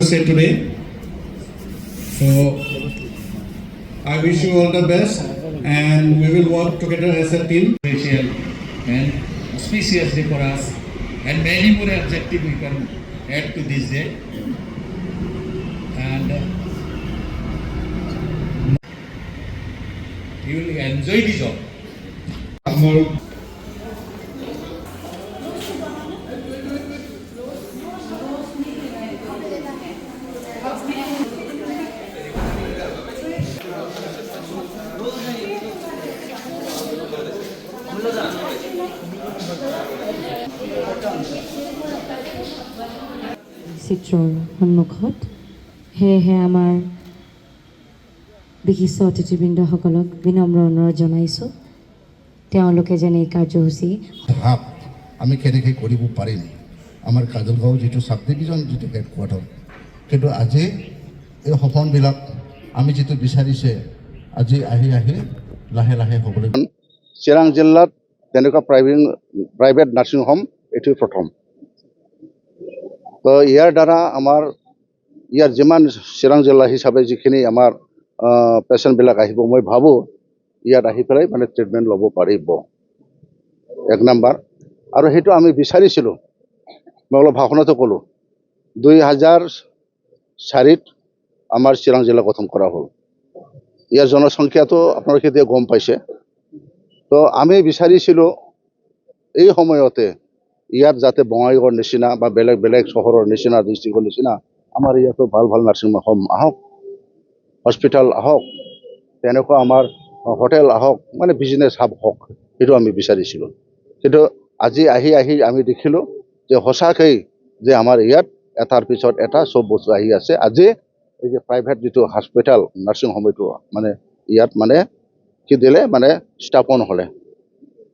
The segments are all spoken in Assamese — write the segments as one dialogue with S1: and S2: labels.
S1: Say today. So I wish you all the best, and we will work together as a team.
S2: Special and auspicious day for us, and many more adjectives we can add to this day. And you will enjoy the job.
S3: চিত্ৰৰ সন্মুখত সেয়েহে আমাৰ বিশিষ্ট অতিথিবৃন্দসকলক বিনম্ৰ অনুৰোধ জনাইছোঁ তেওঁলোকে যেনে এই কাৰ্যসূচী
S4: ভাৱ আমি কেনেকৈ কৰিব পাৰিম আমাৰ কাজলগাঁও যিটো সাব ডিভিজন যিটো হেডকোৱাৰ্টাৰ কিন্তু আজি এই সপোনবিলাক আমি যিটো বিচাৰিছে আজি আহি লাহে লাহে হ'বলৈ
S5: চিৰাং জিলাত তেনেকুৱা প্ৰাইভেট নাৰ্ছিং হোম এইটো প্ৰথম তো ইয়াৰ দ্বাৰা আমাৰ ইয়াৰ যিমান চিৰাং জিলা হিচাপে যিখিনি আমাৰ পেচেণ্টবিলাক আহিব মই ভাবোঁ ইয়াত আহি পেলাই মানে ট্ৰিটমেণ্ট ল'ব পাৰিব এক নম্বৰ আৰু সেইটো আমি বিচাৰিছিলোঁ মই অলপ ভাষণতো ক'লোঁ 2004 আমাৰ চিৰাং জিলা গঠন কৰা হ'ল ইয়াৰ জনসংখ্যাটো আপোনালোকে এতিয়া গম পাইছে তো আমি বিচাৰিছিলোঁ এই সময়তে ইয়াত যাতে বঙাইগাঁৱৰ নিচিনা বা বেলেগ বেলেগ চহৰৰ নিচিনা ডিষ্ট্ৰিক্টৰ নিচিনা আমাৰ ইয়াতো ভাল ভাল নাৰ্ছিং হোম আহক হস্পিটেল আহক তেনেকুৱা আমাৰ হোটেল আহক মানে বিজনেছ হাব হওক সেইটো আমি বিচাৰিছিলোঁ কিন্তু আজি আহি আমি দেখিলোঁ যে সঁচাকৈ যে আমাৰ ইয়াত এটাৰ পিছত এটা চব বস্তু আহি আছে আজি এই যে প্ৰাইভেট যিটো হস্পিটেল নাৰ্ছিং হোম এইটো মানে ইয়াত মানে কি দিলে মানে স্থাপন হ'লে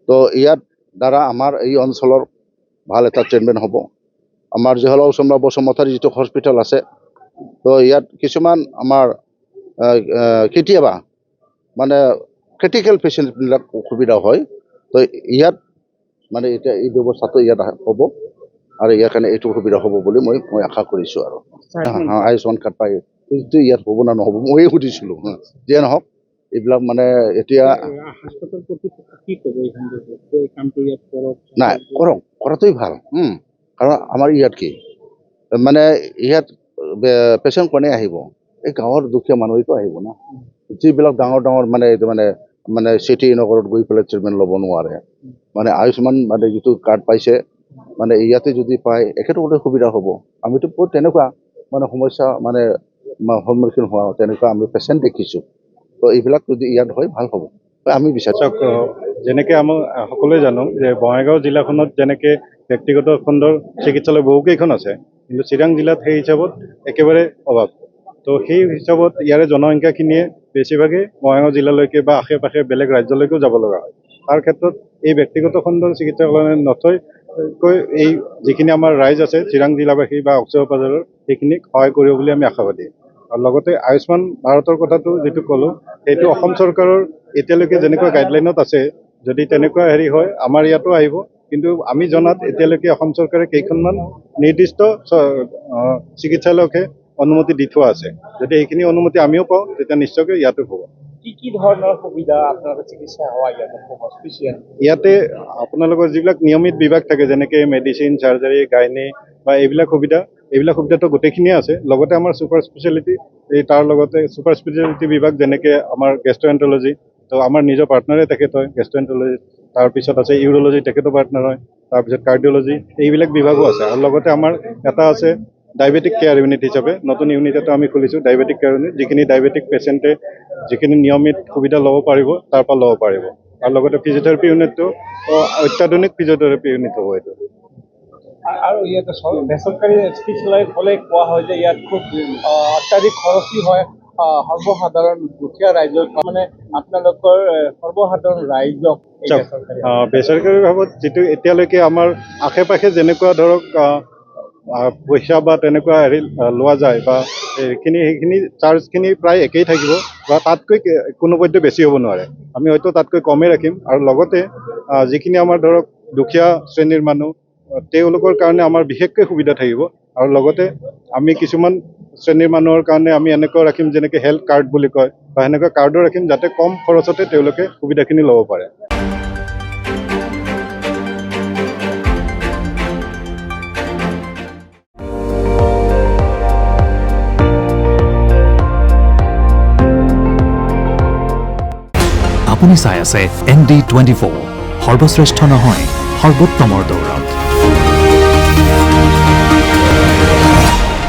S5: তো ইয়াত দ্বাৰা আমাৰ এই অঞ্চলৰ ভাল এটা ট্ৰিটমেণ্ট হ'ব আমাৰ জহলাও চম্ৰা বসুমতাৰী যিটো হস্পিটেল আছে তো ইয়াত কিছুমান আমাৰ কেতিয়াবা মানে ক্ৰিটিকেল পেচেণ্টবিলাক অসুবিধা হয় তো ইয়াত মানে এতিয়া এই ব্যৱস্থাটো ইয়াত হ'ব আৰু ইয়াৰ কাৰণে এইটো সুবিধা হ'ব বুলি মই আশা কৰিছোঁ আৰু আয়ুষ্মান কাৰ্ড পাই কিন্তু ইয়াত হ'ব না নহ'ব ময়ে সুধিছিলোঁ যিয়ে নহওক এইবিলাক মানে এতিয়া নাই কৰাটোৱেই ভাল কাৰণ আমাৰ ইয়াত কি মানে ইয়াত পেচেণ্ট কোনে আহিব এই গাঁৱৰ দুখীয়া মানুহেতো আহিব না যিবিলাক ডাঙৰ মানে এইটো মানে চিটি নগৰত গৈ পেলাই ট্ৰিটমেণ্ট ল'ব নোৱাৰে মানে আয়ুষ্মান মানে যিটো কাৰ্ড পাইছে মানে ইয়াতে যদি পায় একেটো সুবিধা হ'ব আমিতো বহুত তেনেকুৱা মানে সমস্যা মানে সন্মুখীন হোৱা তেনেকুৱা আমি পেচেণ্ট দেখিছোঁ তো এইবিলাক যদি ইয়াত হয় ভাল হ'ব আমি বিচাৰিছোঁ
S6: যেনেকৈ আমি সকলোৱে জানো যে বঙাইগাঁও জিলাখনত যেনেকৈ ব্যক্তিগত খণ্ডৰ চিকিৎসালয় বহুকেইখন আছে কিন্তু চিৰাং জিলাত সেই হিচাপত একেবাৰে অভাৱ তো সেই হিচাপত ইয়াৰে জনসংখ্যাখিনিয়ে বেছিভাগেই বঙাইগাঁও জিলালৈকে বা আশে পাশে বেলেগ ৰাজ্যলৈকেও যাব লগা হয় তাৰ ক্ষেত্ৰত এই ব্যক্তিগত খণ্ডৰ চিকিৎসালয় নথৈকৈ এই যিখিনি আমাৰ ৰাইজ আছে চিৰাং জিলাবাসী বা অক্সিজেন বজাৰৰ সেইখিনিক সহায় কৰিব বুলি আমি আশাবাদী আৰু লগতে আয়ুষ্মান ভাৰতৰ কথাটো যিটো ক'লোঁ সেইটো অসম চৰকাৰৰ এতিয়ালৈকে যেনেকুৱা গাইডলাইনত আছে যদি তেনেকুৱা হেৰি হয় আমাৰ ইয়াতো আহিব কিন্তু আমি জনাত এতিয়ালৈকে অসম চৰকাৰে কেইখনমান নিৰ্দিষ্ট চিকিৎসালয়কহে অনুমতি দি থোৱা আছে যদি এইখিনি অনুমতি আমিও পাওঁ তেতিয়া নিশ্চয়কৈ ইয়াতো হ'ব
S7: কি ধৰণৰ সুবিধা আপোনালোকৰ চিকিৎসা হোৱা
S6: ইয়াতে আপোনালোকৰ যিবিলাক নিয়মিত বিভাগ থাকে যেনেকৈ মেডিচিন চাৰ্জাৰী গাইনী বা এইবিলাক সুবিধাটো গোটেইখিনিয়ে আছে লগতে আমাৰ ছুপাৰ স্পেচিয়েলিটি তাৰ লগতে ছুপাৰ স্পেচিয়েলিটি বিভাগ যেনেকৈ আমাৰ গেষ্ট্ৰ'এণ্ট্ৰলজি তো আমাৰ নিজৰ পাৰ্টনাৰে তেখেত হয় গেষ্ট্ৰ'এণ্ট্ৰলজি তাৰপিছত আছে ইউৰলজি তেখেতো পাৰ্টনাৰ হয় তাৰপিছত কাৰ্ডিঅ'লজি এইবিলাক বিভাগো আছে আৰু লগতে আমাৰ এটা আছে ডায়েবেটিক কেয়াৰ ইউনিট হিচাপে নতুন ইউনিট এটা আমি খুলিছোঁ ডায়েবেটিক কেয়াৰ ইউনিট যিখিনি ডায়েবেটিক পেচেণ্টে যিখিনি নিয়মিত সুবিধা ল'ব পাৰিব তাৰ পৰা ল'ব পাৰিব আৰু লগতে ফিজিঅ'থেৰাপি ইউনিটটো অত্যাধুনিক ফিজিঅ'থেৰাপি ইউনিট হ'ব এইটো
S7: আৰু ইয়াতে বেচৰকাৰী চিকিৎসালয় হ'লে কোৱা হয় যে ইয়াত খুব অত্যাধিক খৰচী হয় সৰ্বসাধাৰণ দুখীয়া ৰাইজক মানে আপোনালোকৰ সৰ্বসাধাৰণ ৰাইজক
S6: বেচৰকাৰী ভাৱত যিটো এতিয়ালৈকে আমাৰ আশে পাশে যেনেকুৱা ধৰক পইচা বা তেনেকুৱা হেৰি লোৱা যায় বা সেইখিনি চাৰ্জখিনি প্ৰায় একেই থাকিব বা তাতকৈ কোনোপধ্যে বেছি হ'ব নোৱাৰে। আমি হয়তো তাতকৈ কমেই ৰাখিম আৰু লগতে যিখিনি আমাৰ ধৰক দুখীয়া শ্ৰেণীৰ মানুহ তেওঁলোকৰ কাৰণে আমাৰ বিশেষকৈ সুবিধা থাকিব আৰু লগতে আমি কিছুমান শ্ৰেণীৰ মানুহৰ কাৰণে আমি এনেকুৱা ৰাখিম যেনেকৈ হেল্থ কাৰ্ড বুলি কয় বা সেনেকুৱা কাৰ্ডো ৰাখিম যাতে কম খৰচতে তেওঁলোকে সুবিধাখিনি ল'ব পাৰে।
S8: আপুনি চাই আছে ND24 সৰ্বশ্ৰেষ্ঠ নহয় সৰ্বোত্তমৰ দৌৰত।